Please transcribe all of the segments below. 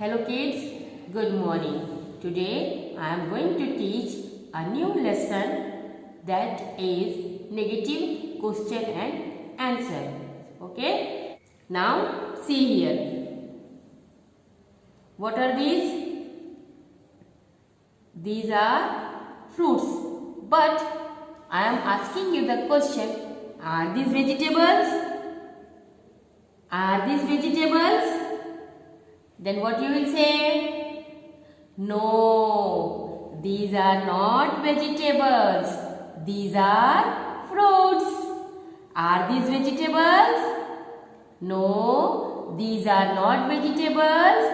Hello kids, good morning. Today I am going to teach a new lesson that is negative question and answer. Okay? Now see here. What are these? These are fruits. But I am asking you the question, are these vegetables? Are these vegetables? Then what you will say? No, these are not vegetables. These are fruits. Are these vegetables? No, these are not vegetables.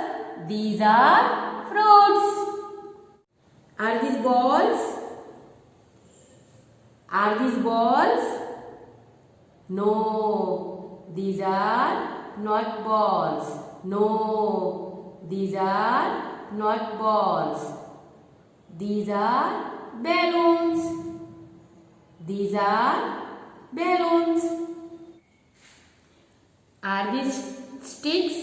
These are fruits. Are these balls? Are these balls? No, these are not balls. No, these are not balls. These are balloons. These are balloons. Are these sticks?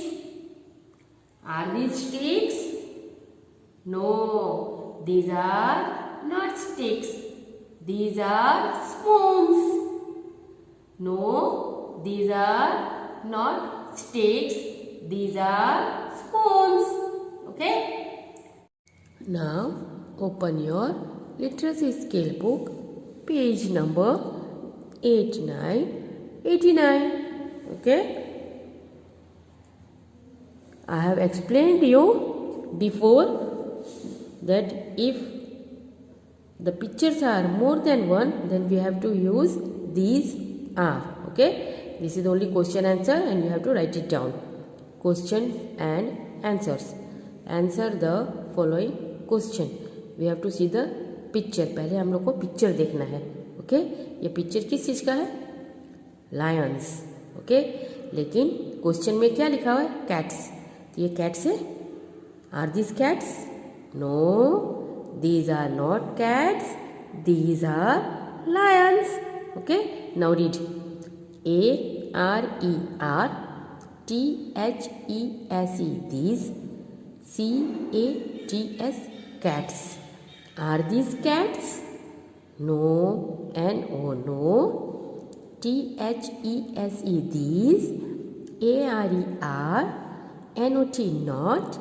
Are these sticks? No, these are not sticks. These are spoons. No, these are not sticks. These are spoons. Okay? Now open your literacy scale book, page number 8989. Okay? I have explained you before that if the pictures are more than one, then we have to use these are. Okay? This is only question answer and you have to write it down. Questions and answers. Answer the following question. We have to see the picture. पहले हम लोग को picture देखना है. Okay? ये picture किस चीज़ का है? लायंस. ओके? लेकिन क्वेश्चन में क्या लिखा हुआ है? कैट्स. तो ये कैट्स है? Are this cats? No, these are not cats. These are lions. Okay? Now read. ARER THESE, these. CATS, cats. Are these cats? No. NO, no. THESE, these. ARER NOT, not.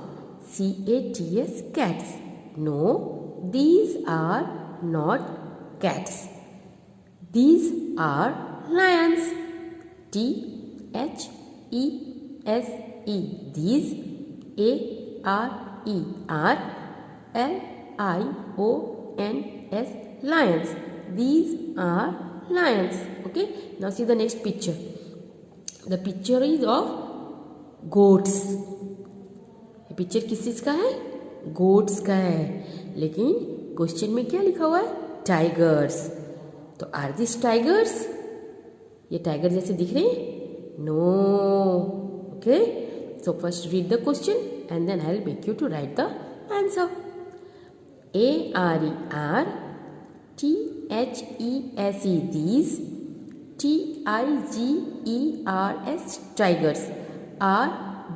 CATS, cats. No, these are not cats. These are lions. THESE, these. ARER LIONS, lions. These are lions. Okay? Now see the next picture. The picture is of goats. ये picture किस चीज़ का है? Goats का है. लेकिन question में क्या लिखा हुआ है? टाइगर्स. तो आर दिस टाइगर्स? ये टाइगर जैसे दिख रहे हैं? No. Okay? So first read the question and then I'll make you to write the answer. ARER THESE, these. TIGERS, tigers. Are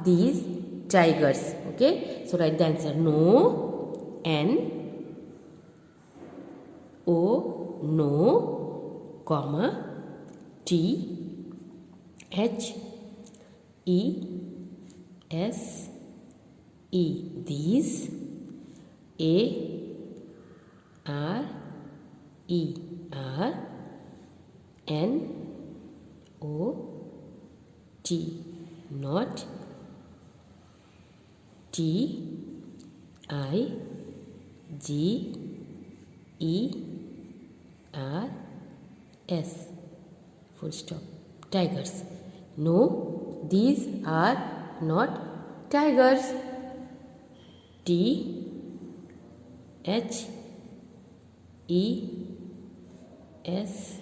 these tigers? Okay? So write the answer. No. NO, no, comma, THESE, these. ARER NOT. TIGERS, full stop. Tigers. No, these are not tigers. THESE,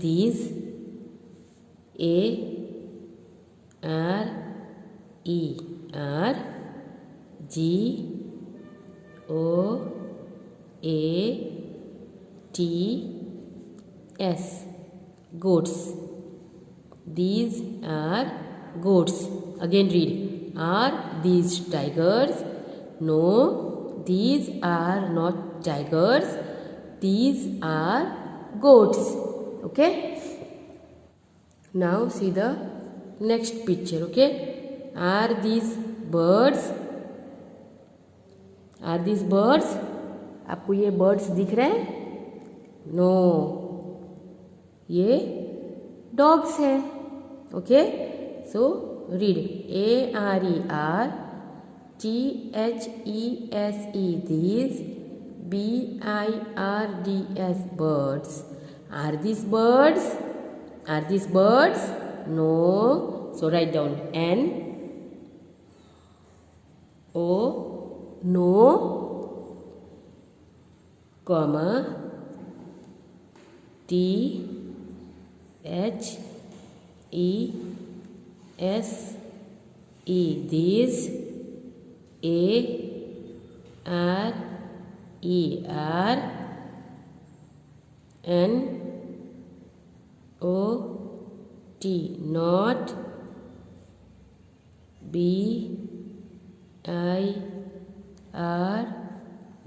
these. ARER goats. These are goats. Again read. Are these tigers? No, these are not tigers. These are goats. Okay. Now see the next picture. Okay. Are these birds? Are these birds? आपको ये birds दिख रहे हैं? No, ये dogs है. Okay. So read ARERTHESE. These BIRDS birds. Are these birds? Are these birds? No. So write down NO, no, comma THESE. These ARERNOT, not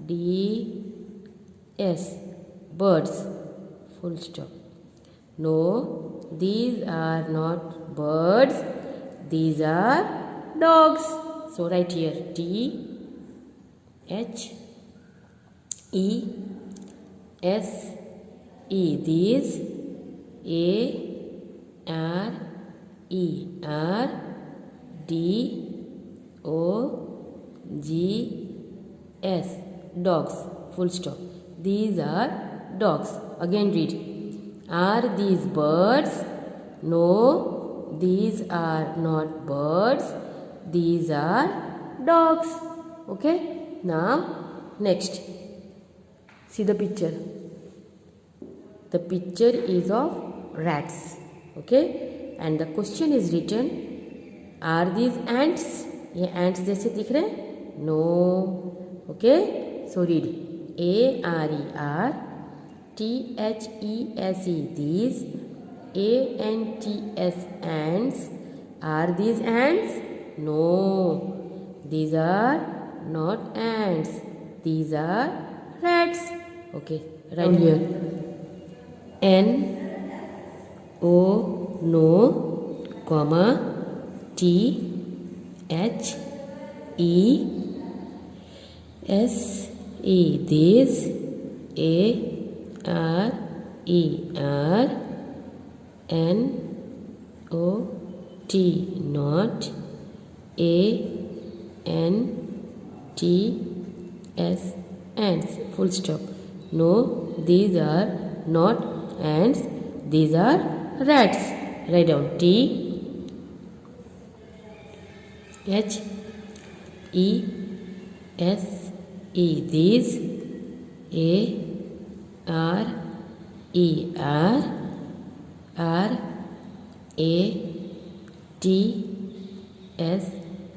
BIRDS, birds, full stop. No, these are not birds. These are dogs. So write here THESE. These ARERDOGS, dogs, full stop. These are dogs. Again read. Are these birds? No, these are not birds. These are dogs. Okay. Now next, see the picture. The picture is of rats. Okay. And the question is written, are these ants? ये ants जैसे दिख रहे हैं? No. Okay. So read ARERTHESE. These ANTS, ants. Are these ants? No, these are not ants. These are rats. Okay, right here. NO, no, comma THESE. These ARERNOT, not ANTS, ants, full stop. No, these are not ants. These are rats. Write down THESE. These ARERRATS,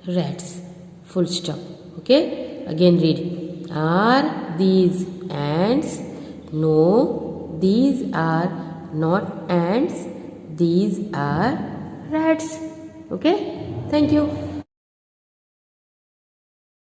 rats, full stop. Okay. Again read. Are these ants? No, these are not ants. These are rats. Okay. Thank you.